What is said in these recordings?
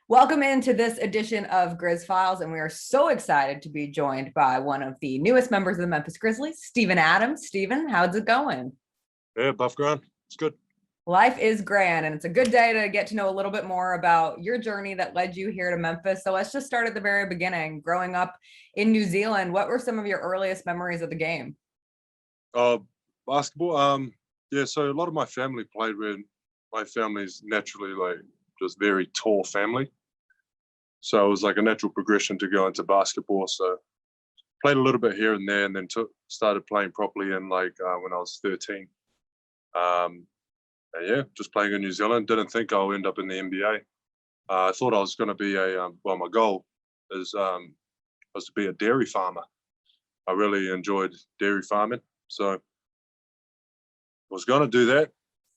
Welcome into this edition of Grizz Files, and we are so excited to be joined by one of the newest members of the Memphis Grizzlies, Steven Adams. Steven, how's it going? Yeah, buff ground. It's good. Life is grand, and it's a good day to get to know a little bit more about your journey that led you here to Memphis. So let's just start at the very beginning. Growing up in New Zealand, what were some of your earliest memories of the game? Basketball. Yeah, so a lot of my family played with. My family's naturally just very tall family. So it was like a natural progression to go into basketball. So played a little bit here and there, and then started playing properly in when I was 13. And yeah, just playing in New Zealand. Didn't think I'll end up in the NBA. I thought I was going to be my goal was to be a dairy farmer. I really enjoyed dairy farming, so I was going to do that.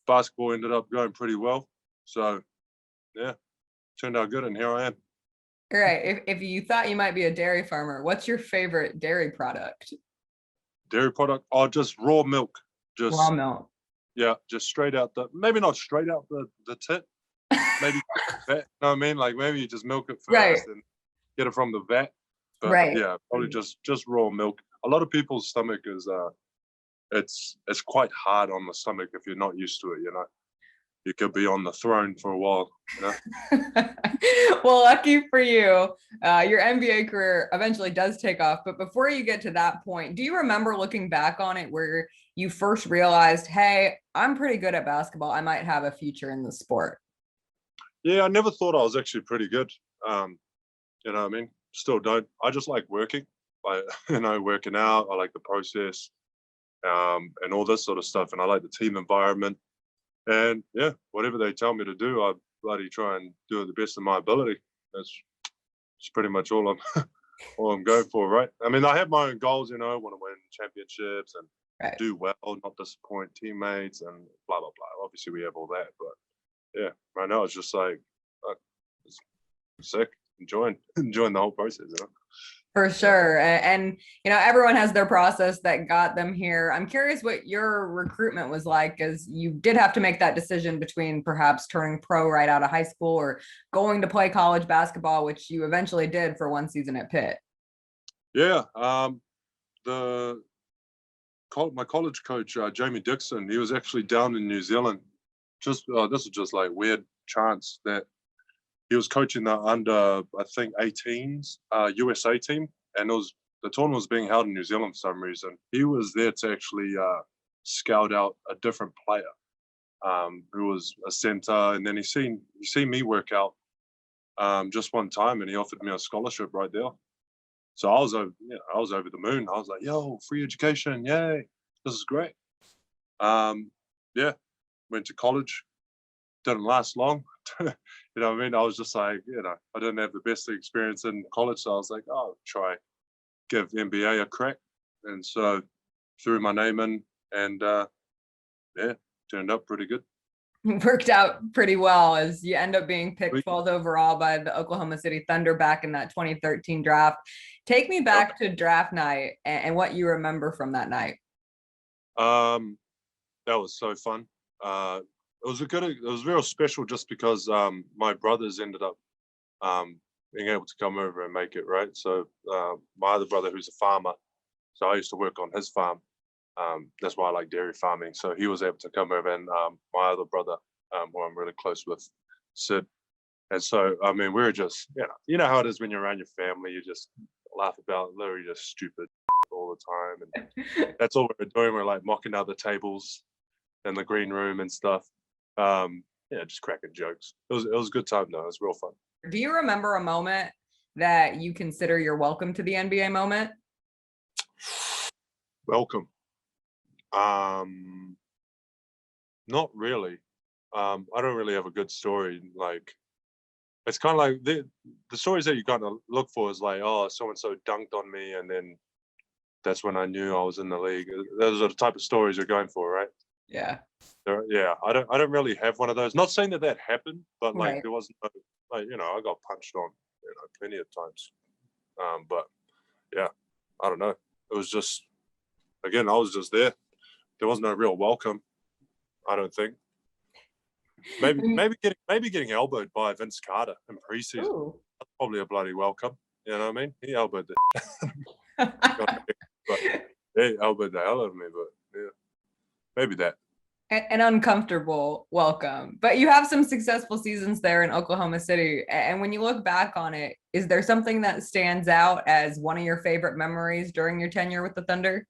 Basketball ended up going pretty well, so yeah, turned out good, and here I am. All right. If you thought you might be a dairy farmer, what's your favorite dairy product? Dairy product? Oh, just raw milk. Just raw milk. Yeah, just straight out maybe not straight out the tit. Maybe that. You know what I mean? Like maybe you just milk it first and get it from the vat. But yeah, probably just raw milk. A lot of people's stomach is it's quite hard on the stomach if you're not used to it, you know. You could be on the throne for a while, you know. Well, lucky for you, your NBA career eventually does take off. But before you get to that point, do you remember looking back on it where you first realized, hey, I'm pretty good at basketball, I might have a future in the sport? Yeah, I never thought I was actually pretty good. You know what I mean? Still don't. I just like working, working out. I like the process, and all this sort of stuff. And I like the team environment. And yeah, whatever they tell me to do, I bloody try and do it the best of my ability. That's pretty much all I'm going for, right? I mean, I have my own goals, you know. I want to win championships and do well, not disappoint teammates, and blah blah blah. Obviously, we have all that, but yeah, right now it's just it's sick, enjoying the whole process, you know. For sure. And, you know, everyone has their process that got them here. I'm curious what your recruitment was like, because you did have to make that decision between perhaps turning pro right out of high school or going to play college basketball, which you eventually did for one season at Pitt. Yeah. My college coach, Jamie Dixon, he was actually down in New Zealand. This was just like weird chance that he was coaching the under, I think, 18s USA team, and the tournament was being held in New Zealand for some reason. He was there to actually scout out a different player who was a center, and then he seen me work out just one time, and he offered me a scholarship right there. So I was over the moon. I was like, "Yo, free education, yay! This is great." Yeah, went to college. Didn't last long. You know what I mean? I was just like, you know, I didn't have the best experience in college, so I was like, oh, give NBA a crack. And so threw my name in, and yeah, turned up pretty good. Worked out pretty well as you end up being picked 12th overall by the Oklahoma City Thunder back in that 2013 draft. Take me back to draft night and what you remember from that night. That was so fun. It was real special just because my brothers ended up being able to come over and make it, right? So my other brother, who's a farmer, so I used to work on his farm. That's why I like dairy farming. So he was able to come over, and my other brother, who I'm really close with, Sid. And so, I mean, we were just, you know how it is when you're around your family, you just laugh about literally just stupid all the time. And that's all we were doing. We're like mocking other tables in the green room and stuff. Just cracking jokes. It was a good time though. It was real fun. Do you remember a moment that you consider your welcome to the NBA moment? Welcome. Not really. I don't really have a good story. Like, it's kind of like the stories that you kind of look for is like, oh, so-and-so dunked on me, and then that's when I knew I was in the league. Those are the type of stories you're going for, right? Yeah. Yeah, I don't really have one of those. Not saying that happened, but like there wasn't I got punched on, plenty of times. But yeah, I don't know. It was just, again, I was just there. There was no real welcome, I don't think. maybe getting elbowed by Vince Carter in preseason. Ooh. That's probably a bloody welcome. You know what I mean? He elbowed the but he elbowed the hell out of me, but yeah. Maybe that. An uncomfortable welcome. But you have some successful seasons there in Oklahoma City. And when you look back on it, is there something that stands out as one of your favorite memories during your tenure with the Thunder?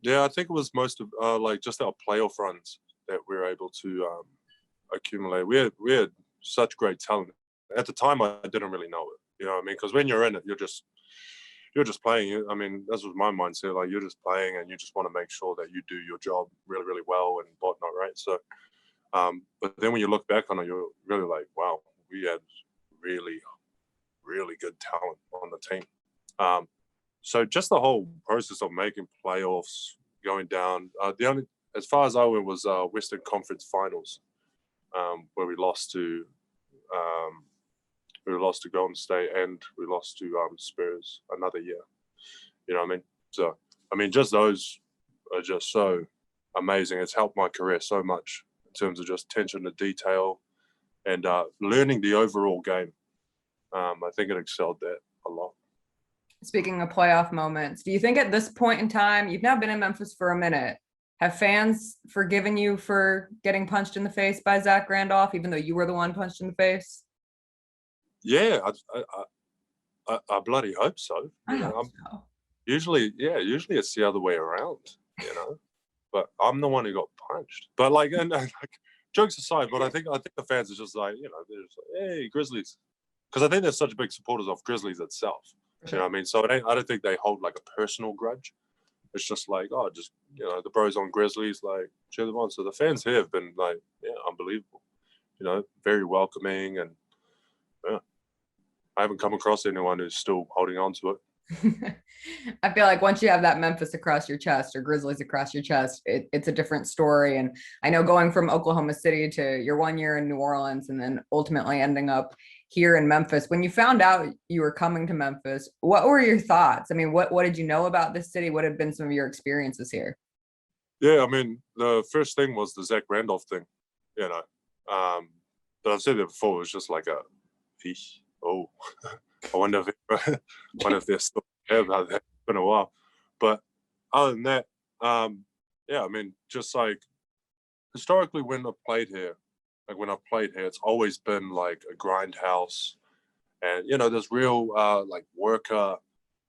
Yeah, I think it was most of like just our playoff runs that we were able to accumulate. We had such great talent. At the time, I didn't really know it. You know what I mean? Because when you're in it, you're just playing. I mean, that's was my mindset. Like, you're just playing, and you just want to make sure that you do your job really, really well and whatnot, right? So, but then when you look back on it, you're really like, wow, we had really, really good talent on the team. So just the whole process of making playoffs, going down. The only, as far as I went, was Western Conference Finals, where we lost to Golden State, and we lost to Spurs another year. You know what I mean? So, I mean, just those are just so amazing. It's helped my career so much in terms of just attention to detail and learning the overall game. I think it excelled that a lot. Speaking of playoff moments, do you think at this point in time, you've now been in Memphis for a minute, have fans forgiven you for getting punched in the face by Zach Randolph, even though you were the one punched in the face? Yeah, I bloody hope so. I hope so. Usually it's the other way around, you know. But I'm the one who got punched. But like, and like, jokes aside, but I think the fans are just like, you know, they're just like, hey, Grizzlies, because I think they're such big supporters of Grizzlies itself. Sure. You know what I mean? So I don't think they hold like a personal grudge. It's just like, oh, just, you know, the bros on Grizzlies, like, cheer them on. So the fans here have been like, yeah, unbelievable. You know, very welcoming, and yeah, I haven't come across anyone who's still holding on to it. I feel like once you have that Memphis across your chest or Grizzlies across your chest, it's a different story. And I know going from Oklahoma City to your 1 year in New Orleans and then ultimately ending up here in Memphis, when you found out you were coming to Memphis, what were your thoughts? I mean, what did you know about this city? What have been some of your experiences here? Yeah, I mean, the first thing was the Zach Randolph thing, you know. But I've said it before, it was just like a fish. Oh, I wonder if they're still care about that. It's been a while. But other than that, yeah, I mean, just like historically when I've played here, it's always been like a grindhouse, and you know, there's real like worker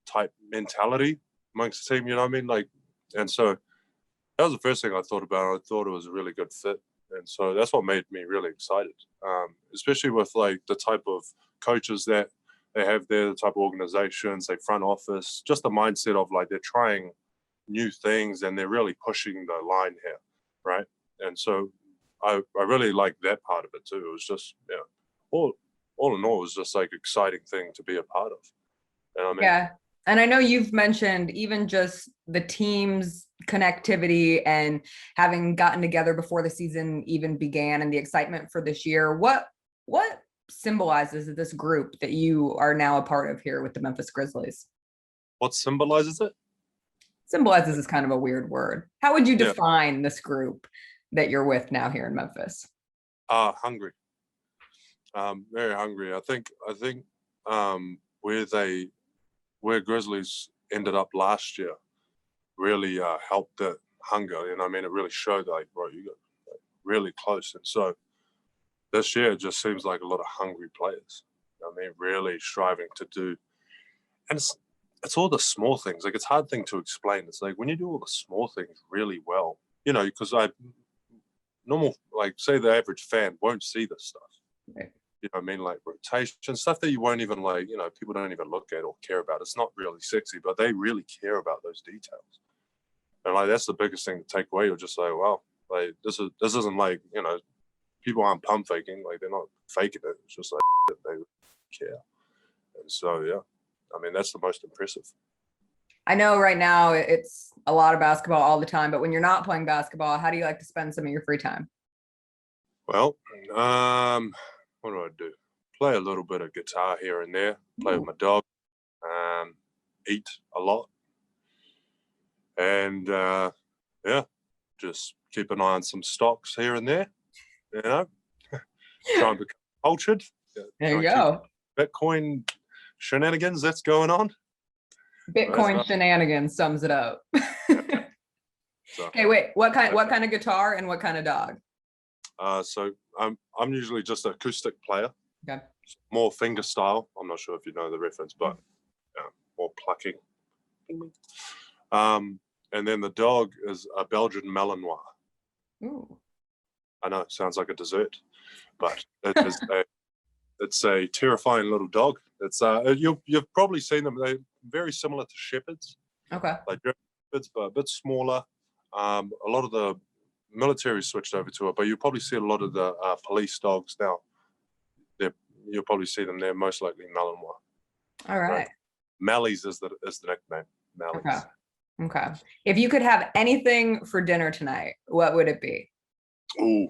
type mentality amongst the team. You know what I mean? Like, and so that was the first thing I thought about. I thought it was a really good fit, and so that's what made me really excited, especially with like the type of coaches that they have there, the type of organizations, like front office, just the mindset of like they're trying new things and they're really pushing the line here, right? And so I really like that part of it too. It was just, yeah, all in all, it was just like exciting thing to be a part of. You know what I mean? Yeah. And I know you've mentioned even just the team's connectivity and having gotten together before the season even began and the excitement for this year. What symbolizes this group that you are now a part of here with the Memphis Grizzlies? What symbolizes it? Symbolizes is kind of a weird word. How would you define this group that you're with now here in Memphis? Hungry. Very hungry. I think where Grizzlies ended up last year really helped that hunger. You know, I mean, it really showed like, bro, you got like, really close. And so this year it just seems like a lot of hungry players. I mean, really striving to do, and it's all the small things. Like, it's a hard thing to explain. It's like when you do all the small things really well, you know, because like say the average fan won't see this stuff. Right. You know what I mean? Like rotation, stuff that you won't even like, you know, people don't even look at or care about. It's not really sexy, but they really care about those details. And like, that's the biggest thing to take away. You're just like, well, like this isn't like, you know, people aren't pump faking. Like, they're not faking it. It's just like they care. And so, yeah, I mean, that's the most impressive. I know right now it's a lot of basketball all the time, but when you're not playing basketball, how do you like to spend some of your free time? Well, what do? Play a little bit of guitar here and there, play with my dog, eat a lot. And, yeah, just keep an eye on some stocks here and there, you know, try and become cultured. There you go. Bitcoin shenanigans that's going on. Bitcoin shenanigans sums it up. So, okay, wait, what kind of guitar and what kind of dog? So I'm usually just an acoustic player. Okay. More finger style. I'm not sure if you know the reference, but more plucking. And then the dog is a Belgian Malinois. Ooh. I know it sounds like a dessert, but it's a terrifying little dog. It's you've probably seen them. They're very similar to shepherds. Okay. Like shepherds, but a bit smaller. A lot of the military switched over to it, but you probably see a lot of the police dogs now. You'll probably see them there, most likely Malinois. All right. Mallies is the nickname. Mallies. Okay. If you could have anything for dinner tonight, what would it be? Ooh,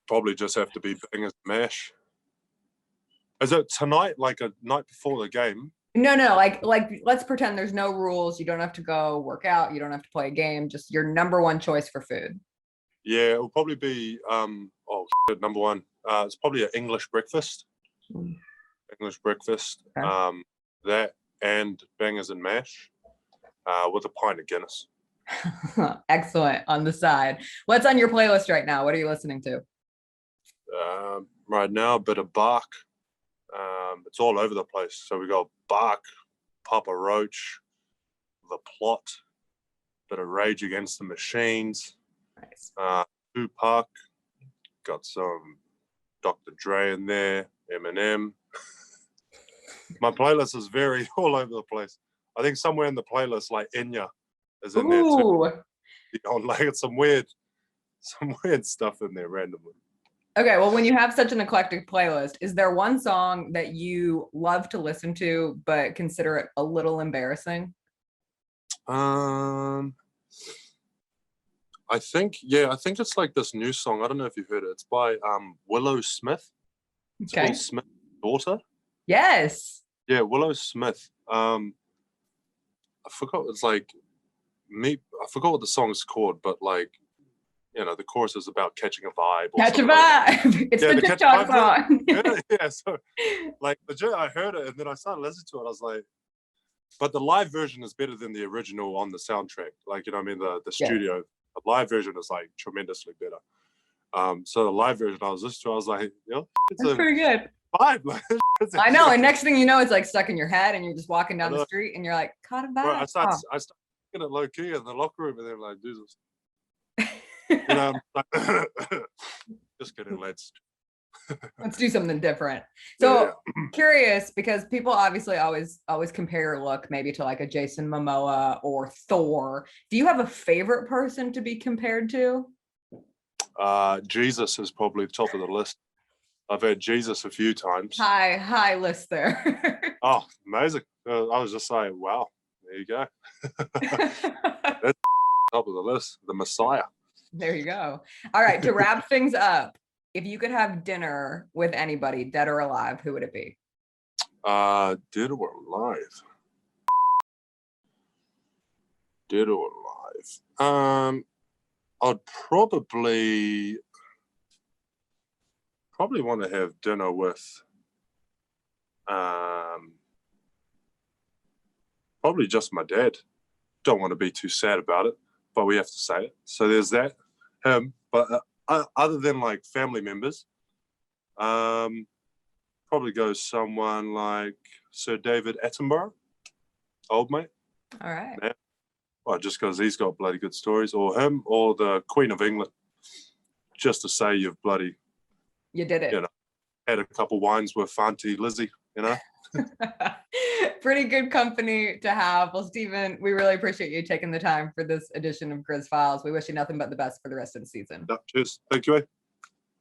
probably just have to be bangers and mash. Is it tonight, like a night before the game? No, like let's pretend there's no rules. You don't have to go work out. You don't have to play a game. Just your number one choice for food. Yeah, it will probably be number one. It's probably an English breakfast. English breakfast. Okay. That and bangers and mash, with a pint of Guinness. Excellent. On the side. What's on your playlist right now? What are you listening to? Right now, a bit of Bach. It's all over the place. So we got Bach, Papa Roach, The Plot, bit of Rage Against the Machines. Nice. Tupac, got some Dr. Dre in there, Eminem. My playlist is very all over the place. I think somewhere in the playlist, like Enya is in there too. You know, like it's some weird stuff in there randomly. Okay, well, when you have such an eclectic playlist, is there one song that you love to listen to but consider it a little embarrassing? I think it's like this new song. I don't know if you've heard it. It's by Willow Smith. It's Okay. Will Smith's daughter. Yes. Yeah, Willow Smith. I forgot. It's like I forgot what the song's called, but like, you know, the chorus is about catching a vibe. Catch a vibe. It's the TikTok song. Yeah, so like legit, I heard it and then I started listening to it. I was like, but the live version is better than the original on the soundtrack. Like, you know what I mean? The studio. Yeah. The live version is like tremendously better. So the live version I was listening to, I was like, you know, it's pretty good. Vibe. I know. And next thing you know, it's like stuck in your head and you're just walking down the street and you're like, caught a vibe. Bro, I started thinking it low key in the locker room and they're like, Jesus. You know, like, just kidding, let's do something different. So curious, because people obviously always compare your look maybe to like a Jason Momoa or Thor. Do you have a favorite person to be compared to? Jesus is probably top of the list. I've had Jesus a few times. High list there. Oh, amazing. I was just like, wow, there you go. That's top of the list, the Messiah. There you go. All right, to wrap things up, if you could have dinner with anybody, dead or alive, who would it be? Dead or alive? Dead or alive? I'd probably want to have dinner with probably just my dad. Don't want to be too sad about it, but we have to say it. So there's that. But other than like family members, probably go someone like Sir David Attenborough, old mate. All right. Yeah. Well, just because he's got bloody good stories, or him, or the Queen of England, just to say you did it. You know, had a couple wines with Auntie Lizzie, you know. Pretty good company to have. Well, Stephen, we really appreciate you taking the time for this edition of Grizz Files. We wish you nothing but the best for the rest of the season. Cheers. Thank you.